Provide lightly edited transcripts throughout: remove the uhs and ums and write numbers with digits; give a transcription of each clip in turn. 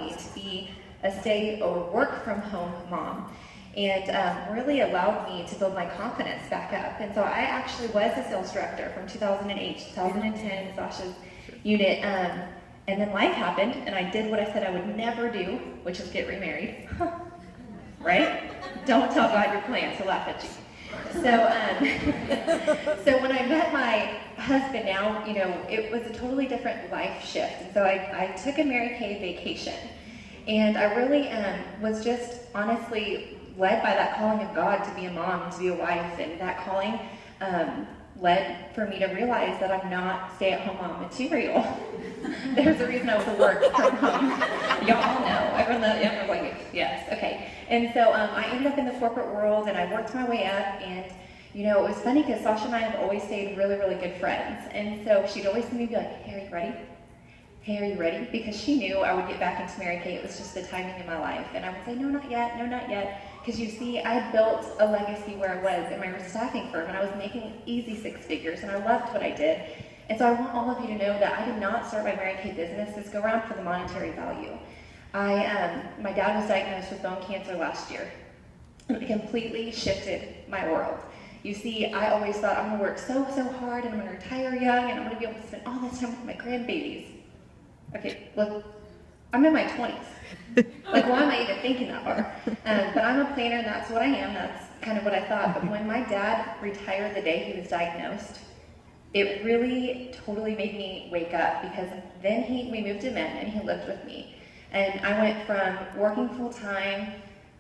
me to be a stay or work from home mom, and really allowed me to build my confidence back up. And so I actually was a sales director from 2008 to 2010 in Sasha's unit. And then life happened, and I did what I said I would never do, which is get remarried. Right? Don't tell God your plans, he'll laugh at you. So when I met my husband now, you know, it was a totally different life shift. And so I took a Mary Kay vacation, and I really was just honestly led by that calling of God to be a mom and to be a wife, and that calling led for me to realize that I'm not stay-at-home mom material. There's a reason I was a work from home. Y'all know. Everyone knows. Like, yes, okay. And so I ended up in the corporate world, and I worked my way up, and you know, it was funny because Sasha and I have always stayed really, really good friends. And so she'd always see me be like, hey, are you ready? Hey, are you ready? Because she knew I would get back into Mary Kay. It was just the timing in my life. And I would say, no, not yet, no, not yet. Because you see, I had built a legacy where I was in my staffing firm, and I was making easy six figures, and I loved what I did. And so I want all of you to know that I did not start my Mary Kay business to go around for the monetary value. My dad was diagnosed with bone cancer last year, and it completely shifted my world. You see, I always thought I'm gonna work so hard, and I'm gonna retire young, and I'm gonna be able to spend all this time with my grandbabies. Okay, look, I'm in my 20s. Like, why am I even thinking that far? But I'm a planner, and that's what I am. That's kind of what I thought. But when my dad retired the day he was diagnosed, it really totally made me wake up, because then we moved to Mend, and he lived with me. And I went from working full-time,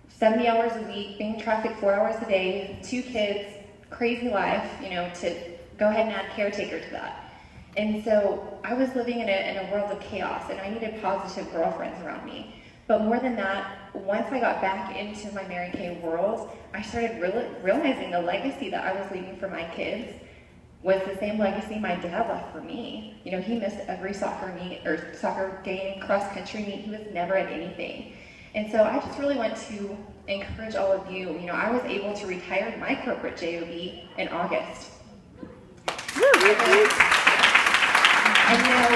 70 hours a week, being in traffic 4 hours a day, 2 kids, crazy life, you know, to go ahead and add caretaker to that. And so I was living in a world of chaos, and I needed positive girlfriends around me. But more than that, once I got back into my Mary Kay world, I started realizing the legacy that I was leaving for my kids was the same legacy my dad left for me. You know, he missed every soccer meet or soccer game, cross country meet. He was never at anything. And so I just really want to encourage all of you. You know, I was able to retire my corporate job in August. And you know,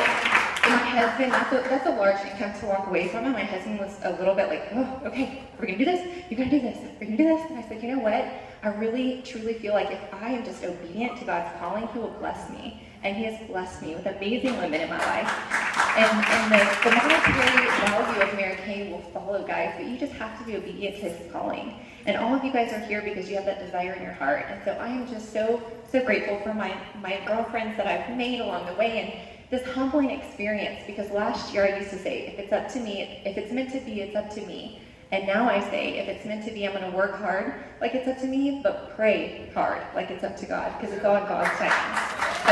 my husband, that's a large income to walk away from, and my husband was a little bit like, oh, okay, we're gonna do this, you're gonna do this, we're gonna do this. And I said, you know what? I really, truly feel like if I am just obedient to God's calling, he will bless me. And he has blessed me with amazing women in my life. And the monetary value of Mary Kay will follow, guys, but you just have to be obedient to his calling. And all of you guys are here because you have that desire in your heart. And so I am just so grateful for my girlfriends that I've made along the way, and this humbling experience, because last year I used to say, if it's up to me, if it's meant to be, it's up to me. And now I say, if it's meant to be, I'm going to work hard like it's up to me, but pray hard like it's up to God, because it's all in God's timing. So,